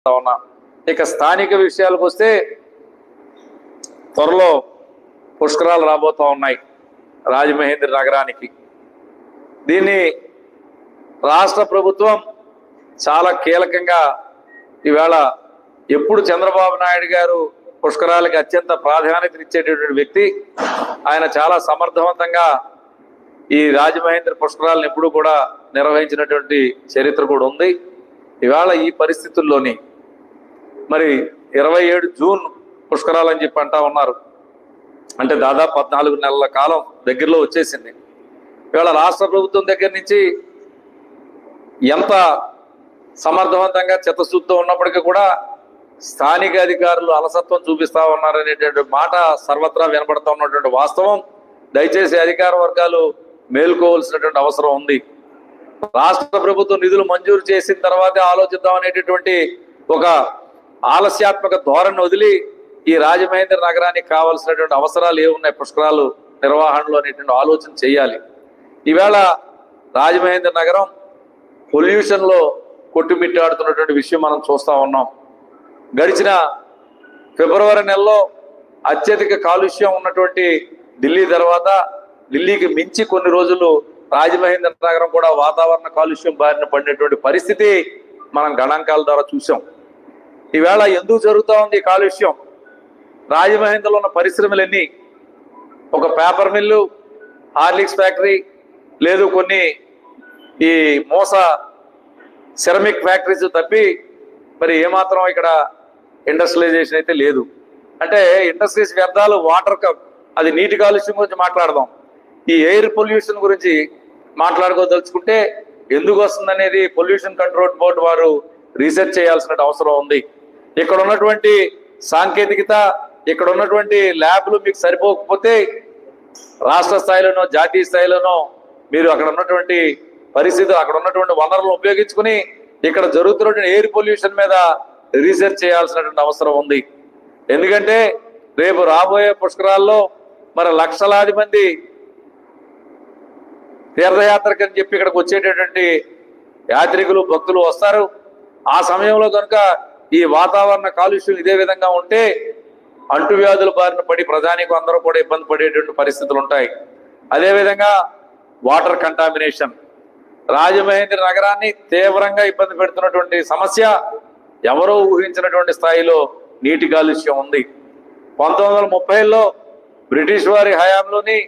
ఉన్నా. ఇక స్థానిక విషయాలకు వస్తే త్వరలో పుష్కరాలు రాబోతా ఉన్నాయి రాజమహేంద్ర నగరానికి. దీన్ని రాష్ట్ర ప్రభుత్వం చాలా కీలకంగా ఈవేళ ఎప్పుడు చంద్రబాబు నాయుడు గారు పుష్కరాలకి అత్యంత ప్రాధాన్యత ఇచ్చేటటువంటి వ్యక్తి. ఆయన చాలా సమర్థవంతంగా ఈ రాజమహేంద్ర పుష్కరాలను ఎప్పుడు కూడా నిర్వహించినటువంటి చరిత్ర కూడా ఉంది. ఇవాళ ఈ పరిస్థితుల్లోని మరి 27 జూన్ పుష్కరాలు అని చెప్పి అంటా ఉన్నారు. అంటే దాదాపు 14 నెలల కాలం దగ్గరలో వచ్చేసింది. ఇవాళ రాష్ట్ర ప్రభుత్వం దగ్గర నుంచి ఎంత సమర్థవంతంగా చిత్తశుద్ధితో ఉన్నప్పటికీ కూడా స్థానిక అధికారులు అలసత్వం చూపిస్తా ఉన్నారనేటువంటి మాట సర్వత్రా వినపడతా ఉన్నటువంటి వాస్తవం. దయచేసి అధికార వర్గాలు మేల్కోవాల్సినటువంటి అవసరం ఉంది. రాష్ట్ర ప్రభుత్వం నిధులు మంజూరు చేసిన తర్వాతే ఆలోచిద్దాం అనేటటువంటి ఒక ఆలస్యాత్మక ధోరణి వదిలి ఈ రాజమహేంద్ర నగరానికి కావాల్సినటువంటి అవసరాలు ఏమున్నాయి పుష్కరాలు నిర్వహణలో అనేటువంటి ఆలోచన చేయాలి. ఈవేళ రాజమహేంద్ర నగరం పొల్యూషన్లో కొట్టుమిట్టాడుతున్నటువంటి విషయం మనం చూస్తూ ఉన్నాం. గడిచిన ఫిబ్రవరి నెలలో అత్యధిక కాలుష్యం ఉన్నటువంటి ఢిల్లీ తర్వాత ఢిల్లీకి మించి కొన్ని రోజులు రాజమహేంద్ర నగరం కూడా వాతావరణ కాలుష్యం బారిన పడినటువంటి పరిస్థితి మనం గణాంకాల ద్వారా చూసాం. ఈవేళ ఎందుకు జరుగుతూ ఉంది కాలుష్యం? రాజమహేంద్రలో ఉన్న పరిశ్రమలన్నీ ఒక పేపర్ మిల్లు, హార్లిక్స్ ఫ్యాక్టరీ, లేదు కొన్ని ఈ మోస సెరమిక్ ఫ్యాక్టరీస్ తప్పి మరి ఏమాత్రం ఇక్కడ ఇండస్ట్రియలైజేషన్ అయితే లేదు. అంటే ఇండస్ట్రీస్ వ్యర్థాలు, వాటర్ అది నీటి కాలుష్యం గురించి మాట్లాడదాం. ఈ ఎయిర్ పొల్యూషన్ గురించి మాట్లాడుకోదలుచుకుంటే ఎందుకు వస్తుందనేది పొల్యూషన్ కంట్రోల్ బోర్డు వారు రీసెర్చ్ చేయాల్సిన అవసరం ఉంది. ఇక్కడ ఉన్నటువంటి సాంకేతికత, ఇక్కడ ఉన్నటువంటి ల్యాబ్లు మీకు సరిపోకపోతే రాష్ట్ర స్థాయిలోనో జాతీయ స్థాయిలోనో మీరు అక్కడ ఉన్నటువంటి పరిస్థితులు, అక్కడ ఉన్నటువంటి వనరులను ఉపయోగించుకుని ఇక్కడ జరుగుతున్నటువంటి ఎయిర్ పొల్యూషన్ మీద రీసెర్చ్ చేయాల్సినటువంటి అవసరం ఉంది. ఎందుకంటే రేపు రాబోయే పుష్కరాల్లో మరి లక్షలాది మంది తీర్థయాత్రకు అని చెప్పి ఇక్కడికి వచ్చేటటువంటి యాత్రికులు, భక్తులు వస్తారు. ఆ సమయంలో కనుక ఈ వాతావరణ కాలుష్యం ఇదే విధంగా ఉంటే అంటువ్యాధుల బారిన పడి ప్రజానికి అందరూ కూడా ఇబ్బంది పడేటువంటి పరిస్థితులు ఉంటాయి. అదేవిధంగా వాటర్ కంటామినేషన్ రాజమహేంద్ర నగరాన్ని తీవ్రంగా ఇబ్బంది పెడుతున్నటువంటి సమస్య. ఎవరో ఊహించినటువంటి స్థాయిలో నీటి కాలుష్యం ఉంది. 1930లో బ్రిటిష్ వారి హయాంలోని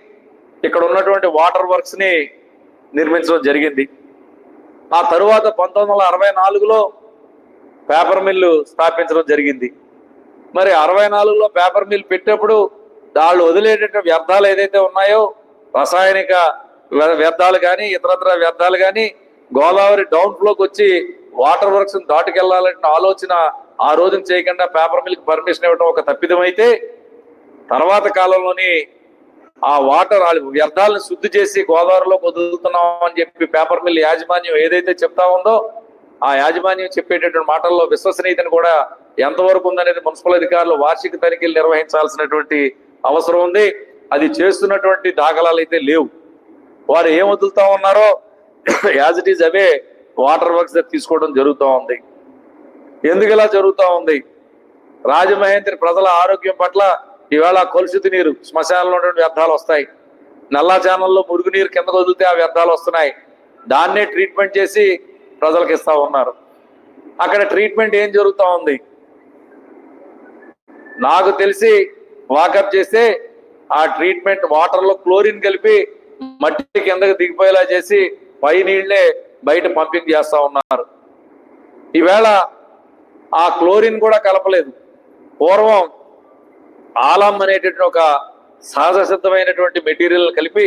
ఇక్కడ ఉన్నటువంటి వాటర్ వర్క్స్ ని నిర్మించడం జరిగింది. ఆ తరువాత 1964లో పేపర్ మిల్లు స్థాపించడం జరిగింది. మరి 64లో పేపర్ మిల్ పెట్టేప్పుడు వాళ్ళు వదిలేటటువంటి వ్యర్థాలు ఏదైతే ఉన్నాయో, రసాయనిక వ్యర్థాలు కానీ ఇతరత్ర వ్యర్థాలు కానీ గోదావరి డౌన్ ఫ్లోకి వచ్చి వాటర్ వర్క్స్ దాటుకెళ్లాలంటే ఆలోచన ఆ రోజున చేయకుండా పేపర్ మిల్కి పర్మిషన్ ఇవ్వడం ఒక తప్పిదమైతే, తర్వాత కాలంలోని ఆ వాటర్ వ్యర్థాలను శుద్ధి చేసి గోదావరిలో వదులుతున్నాం అని చెప్పి పేపర్ మిల్ యాజమాన్యం ఏదైతే చెప్తా ఉందో ఆ యాజమాన్యం చెప్పేటటువంటి మాటల్లో విశ్వసనీయతను కూడా ఎంతవరకు ఉందనేది మున్సిపల్ అధికారులు వార్షిక తనిఖీలు నిర్వహించాల్సినటువంటి అవసరం ఉంది. అది చేస్తున్నటువంటి దాఖలాలు అయితే లేవు. వారు ఏం వదులుతా ఉన్నారో as it is away water works తీసుకోవడం జరుగుతూ ఉంది. ఎందుకు ఇలా జరుగుతూ ఉంది? రాజమహేంద్ర ప్రజల ఆరోగ్యం పట్ల ఈవేళ కలుషిత నీరు, శ్మశానంలో ఉన్నటువంటి వ్యర్థాలు వస్తాయి. నల్లా ఛానల్లో మురుగునీరు కిందకు వదిలితే ఆ వ్యర్థాలు వస్తున్నాయి. దాన్నే ట్రీట్మెంట్ చేసి ప్రజలకు ఇస్తా ఉన్నారు. అక్కడ ట్రీట్మెంట్ ఏం జరుగుతూ ఉంది? నాకు తెలిసి వాకప్ చేస్తే ఆ ట్రీట్మెంట్ వాటర్లో క్లోరిన్ కలిపి మట్టి కిందకి దిగిపోయేలా చేసి పై నీళ్లే బయట పంపింగ్ చేస్తా ఉన్నారు. ఈవేళ ఆ క్లోరిన్ కూడా కలపలేదు. పూర్వం ఆలం అనేటటువంటి ఒక సహజ సిద్ధమైనటువంటి మెటీరియల్ కలిపి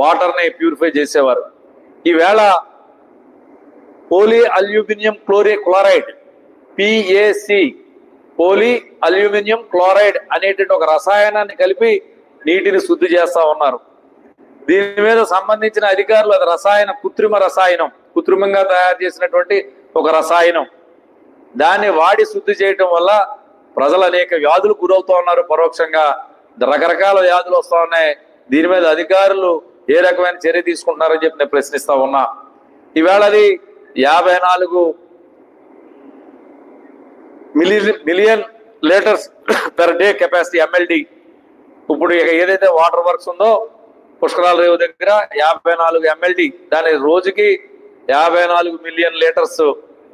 వాటర్ని ప్యూరిఫై చేసేవారు. ఈవేళ poly aluminium chloride PAC poly aluminium chloride అనేటువంటి ఒక రసాయనాన్ని కలిపి నీటిని శుద్ధి చేస్తా ఉన్నారు. దీని మీద సంబంధించిన అధికారులు అది కృత్రిమ రసాయనం, కృత్రిమంగా తయారు చేసినటువంటి ఒక రసాయనం, దాన్ని వాడి శుద్ధి చేయటం వల్ల ప్రజలు అనేక వ్యాధులు గురవుతూ ఉన్నారు. పరోక్షంగా రకరకాల వ్యాధులు వస్తూ ఉన్నాయి. దీని మీద అధికారులు ఏ రకమైన చర్య తీసుకుంటున్నారని చెప్పి నేను ప్రశ్నిస్తా ఉన్నా. ఈవేళ అది 54 million litres per day capacity MLD. ఇప్పుడు ఏదైతే వాటర్ వర్క్స్ ఉందో పుష్కరాల రేవు దగ్గర 54 MLD, దాని రోజుకి 54 మిలియన్ లీటర్స్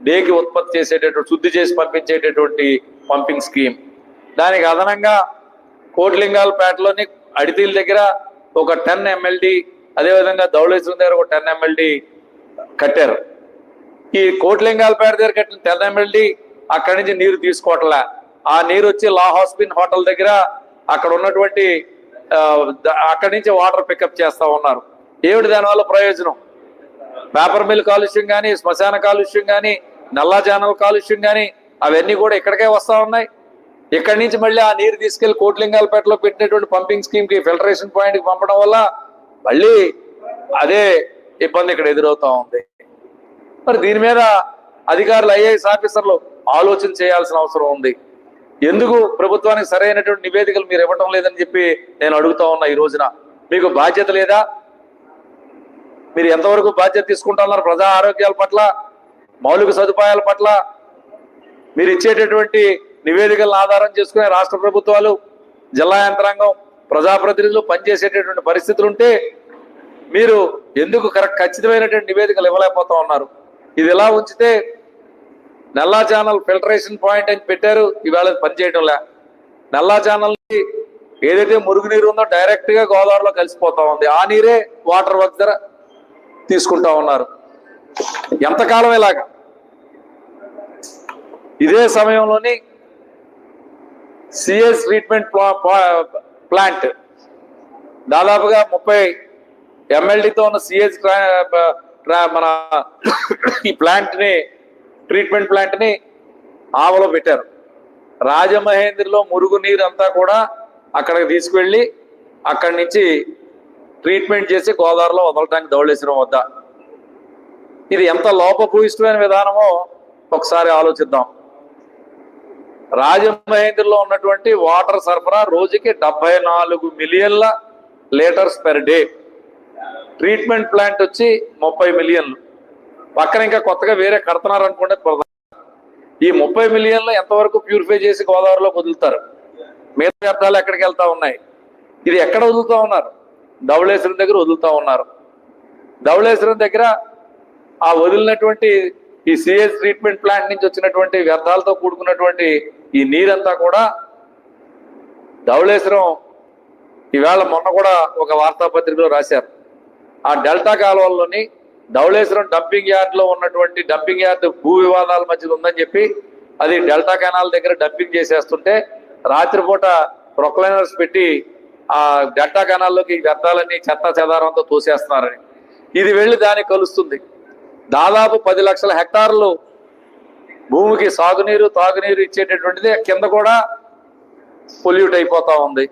డేకి ఉత్పత్తి చేసేటటువంటి, శుద్ధి చేసి పంపించేటటువంటి పంపింగ్ స్కీమ్. దానికి అదనంగా కోట్లింగాలపేటలోని అడితీల దగ్గర ఒక 10 MLD, అదేవిధంగా ధవళేశ్వరం దగ్గర ఒక 10 MLD కట్టారు. ఈ కోట్లింగాలపేట దగ్గర కట్టిన 10 MLD అక్కడి నుంచి నీరు తీసుకోవట్లే. ఆ నీరు వచ్చి లా హాస్పిన్ హోటల్ దగ్గర అక్కడ ఉన్నటువంటి అక్కడి నుంచి వాటర్ పికప్ చేస్తా ఉన్నారు. ఏమిటి దానివల్ల ప్రయోజనం? పేపర్ మిల్ కాలుష్యం కానీ, శ్మశాన కాలుష్యం కానీ, నల్లా ఛానల్ కాలుష్యం కానీ అవన్నీ కూడా ఇక్కడికే వస్తా ఉన్నాయి. ఇక్కడి నుంచి మళ్ళీ ఆ నీరు తీసుకెళ్లి కోట్లింగాలపేటలో పెట్టినటువంటి పంపింగ్ స్కీమ్ కి, ఫిల్టరేషన్ పాయింట్ కి పంపడం వల్ల మళ్ళీ అదే ఇబ్బంది ఇక్కడ ఎదురవుతా ఉంది. మరి దీని మీద అధికారులు, IAS ఆఫీసర్లు ఆలోచన చేయాల్సిన అవసరం ఉంది. ఎందుకు ప్రభుత్వానికి సరైనటువంటి నివేదికలు మీరు ఇవ్వటం లేదని చెప్పి నేను అడుగుతా ఉన్నా. ఈ రోజున మీకు బాధ్యత లేదా? మీరు ఎంతవరకు బాధ్యత తీసుకుంటున్నారు? ప్రజా ఆరోగ్యాల పట్ల, మౌలిక సదుపాయాల పట్ల మీరు ఇచ్చేటటువంటి నివేదికలను ఆధారం చేసుకునే రాష్ట్ర ప్రభుత్వాలు, జిల్లా యంత్రాంగం, ప్రజాప్రతినిధులు పనిచేసేటటువంటి పరిస్థితులు ఉంటే మీరు ఎందుకు ఖచ్చితమైనటువంటి నివేదికలు ఇవ్వలేకపోతా ఉన్నారు? ఇది ఎలా ఉంచితే నల్లా ఛానల్ ఫిల్టరేషన్ పాయింట్ అని పెట్టారు, ఇవాళ పనిచేయడంలే. నల్లా ఛానల్ ఏదైతే మురుగునీరు ఉందో డైరెక్ట్ గా గోదావరిలో కలిసిపోతా ఉంది. ఆ నీరే వాటర్ వర్క్ దగ్గర తీసుకుంటా ఉన్నారు. ఎంతకాలం ఇలాగా? ఇదే సమయంలోని CS ట్రీట్మెంట్ ప్లాంట్ దాదాపుగా 30 MLDతో ఉన్న CS మన ఈ ప్లాంట్ ని, ట్రీట్మెంట్ ప్లాంట్ ని ఆవలో పెట్టారు. రాజమహేంద్రలో మురుగునీరు అంతా కూడా అక్కడికి తీసుకువెళ్ళి అక్కడి నుంచి ట్రీట్మెంట్ చేసి గోదావరిలో వదలటానికి ధవళేశ్వరం వద్ద. ఇది ఎంత లోపభూయిష్టమైన విధానమో ఒకసారి ఆలోచిద్దాం. రాజమహేంద్రలో ఉన్నటువంటి వాటర్ సరఫరా రోజుకి 74 మిలియన్ల litres per day. Treatment plant వచ్చి 30 మిలియన్లు. పక్కన ఇంకా కొత్తగా వేరే కడుతున్నారు అనుకుంటే ఈ 30 మిలియన్లు ఎంతవరకు ప్యూరిఫై చేసి గోదావరిలో వదులుతారు? మిగతా వ్యర్థాలు ఎక్కడికి వెళ్తా ఉన్నాయి? ఇది ఎక్కడ వదులుతా ఉన్నారు? ధవళేశ్వరం దగ్గర వదులుతా ఉన్నారు. ధవళేశ్వరం దగ్గర ఆ వదిలినటువంటి ఈ CS ట్రీట్మెంట్ ప్లాంట్ నుంచి వచ్చినటువంటి వ్యర్థాలతో కూడుకున్నటువంటి ఈ నీరంతా కూడా ధవళేశ్వరం, ఈవేళ మొన్న కూడా ఒక వార్తాపత్రికలో రాశారు, ఆ డెల్టా కాలువల్లోని ధవళేశ్వరం డంపింగ్ యార్డ్ లో ఉన్నటువంటి డంపింగ్ యార్డ్ భూ వివాదాల మధ్యలో ఉందని చెప్పి అది డెల్టా కెనాల్ దగ్గర డంపింగ్ చేసేస్తుంటే రాత్రిపూట ప్రొక్లైనర్స్ పెట్టి ఆ డెల్టా కెనాల్లోకి వ్యర్థాలన్నీ చెత్త చెదారంతో తోసేస్తున్నారని. ఇది వెళ్ళి దానికి కలుస్తుంది. దాదాపు 10 లక్షల హెక్టార్లు భూమికి సాగునీరు, తాగునీరు ఇచ్చేటటువంటిది కింద కూడా పొల్యూట్ అయిపోతా ఉంది.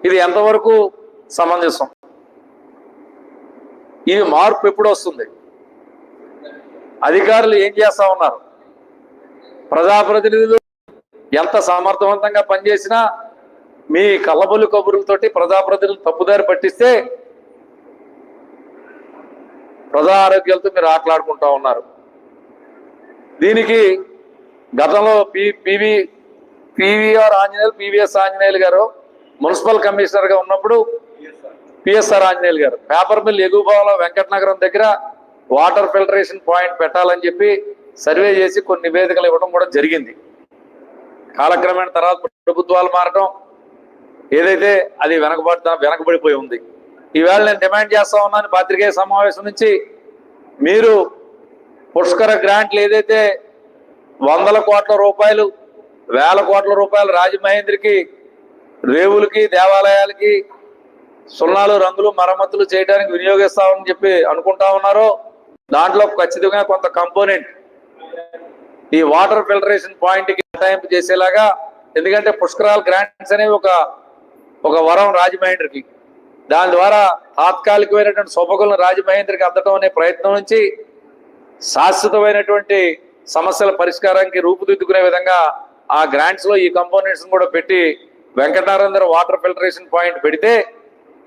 ఇది ఎంతవరకు సమంజసం? ఇది మార్పు ఎప్పుడు వస్తుంది? అధికారులు ఏం చేస్తా ఉన్నారు? ప్రజాప్రతినిధులు ఎంత సమర్థవంతంగా పనిచేసినా మీ కల్లబొల్లి కబుర్లతోటి ప్రజాప్రతినిధులు తప్పుదారి పట్టిస్తే ప్రజా ఆరోగ్యాలతో మీరు ఆటలాడుకుంటా ఉన్నారు. దీనికి గతంలో PVS ఆంజనేయులు గారు మున్సిపల్ కమిషనర్ గా ఉన్నప్పుడు PSR ఆంజనేయులు గారు పేపర్ మిల్ ఎగువభావంలో వెంకటనగరం దగ్గర వాటర్ ఫిల్టరేషన్ పాయింట్ పెట్టాలని చెప్పి సర్వే చేసి కొన్ని నివేదికలు ఇవ్వడం కూడా జరిగింది. కాలక్రమేణ తర్వాత ప్రభుత్వాలు మారటం ఏదైతే అది వెనకబడిపోయి ఉంది. ఈవేళ నేను డిమాండ్ చేస్తా ఉన్నాను పాత్రికేయ సమావేశం నుంచి, మీరు పుష్కర గ్రాంట్లు ఏదైతే 100 కోట్ల రూపాయలు, 1000 కోట్ల రూపాయలు రాజమహేంద్రకి, రేవులకి, దేవాలయాలకి సున్నాలు, రంగులు, మరమ్మతులు చేయడానికి వినియోగిస్తామని చెప్పి అనుకుంటా ఉన్నారో దాంట్లో ఖచ్చితంగా కొంత కంపోనెంట్ ఈ వాటర్ ఫిల్టరేషన్ పాయింట్ కి కేటాయింపు చేసేలాగా, ఎందుకంటే పుష్కరాల్ గ్రాంట్స్ అనేవి ఒక వరం రాజమహేంద్రకి. దాని ద్వారా తాత్కాలికమైనటువంటి సొబగులను రాజమహేంద్రకి అందడం అనే ప్రయత్నం నుంచి శాశ్వతమైనటువంటి సమస్యల పరిష్కారానికి రూపుదిద్దుకునే విధంగా ఆ గ్రాంట్స్ లో ఈ కంపోనెంట్స్ కూడా పెట్టి వెంకటనారాయణ వాటర్ ఫిల్టరేషన్ పాయింట్ పెడితే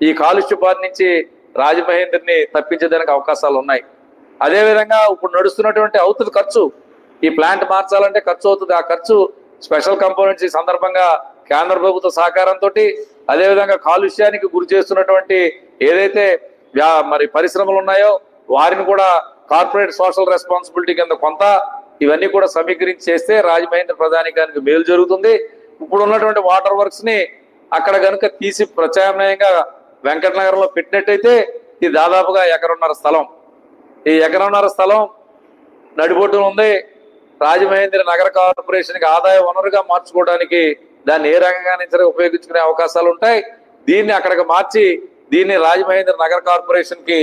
ఈ కాలుష్య బారి నుంచి రాజమహేంద్రని తప్పించేదానికి అవకాశాలు ఉన్నాయి. అదేవిధంగా ఇప్పుడు నడుస్తున్నటువంటి అవుతుంది ఖర్చు, ఈ ప్లాంట్ మార్చాలంటే ఖర్చు అవుతుంది. ఆ ఖర్చు స్పెషల్ కంపోనెంట్స్ ఈ సందర్భంగా కేంద్ర ప్రభుత్వ సహకారంతో, అదేవిధంగా కాలుష్యానికి గురి చేస్తున్నటువంటి ఏదైతే మరి పరిశ్రమలు ఉన్నాయో వారిని కూడా కార్పొరేట్ సోషల్ రెస్పాన్సిబిలిటీ కింద కొంత ఇవన్నీ కూడా సమీకరించి చేస్తే రాజమహేంద్ర ప్రధానికానికి మేలు జరుగుతుంది. ఇప్పుడు ఉన్నటువంటి వాటర్ వర్క్స్ ని అక్కడ కనుక తీసి ప్రత్యామ్నాయంగా వెంకటనగరంలో పెట్టినట్టయితే ఇది దాదాపుగా ఎకరన్నర స్థలం. ఈ ఎకరన్నర స్థలం నడిబొడ్డున ఉంది. రాజమహేంద్ర నగర కార్పొరేషన్కి ఆదాయ వనరుగా మార్చుకోవడానికి దాన్ని ఏ రకంగా నుంచి ఉపయోగించుకునే అవకాశాలు ఉంటాయి. దీన్ని అక్కడికి మార్చి దీన్ని రాజమహేంద్ర నగర కార్పొరేషన్ కి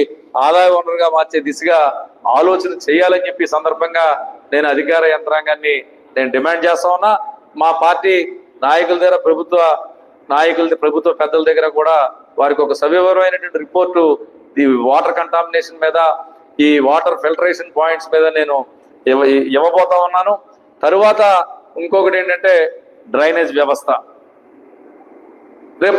ఆదాయ వనరుగా మార్చే దిశగా ఆలోచన చేయాలని చెప్పి సందర్భంగా నేను అధికార యంత్రాంగాన్ని నేను డిమాండ్ చేస్తా ఉన్నా. మా పార్టీ నాయకుల దగ్గర, ప్రభుత్వ పెద్దల దగ్గర కూడా వారికి ఒక సవివరమైనటువంటి రిపోర్టు ఈ వాటర్ కంటామినేషన్ మీద, ఈ వాటర్ ఫిల్టరేషన్ పాయింట్స్ మీద నేను ఇవ్వబోతా ఉన్నాను. తరువాత ఇంకొకటి ఏంటంటే డ్రైనేజ్ వ్యవస్థ. రేపు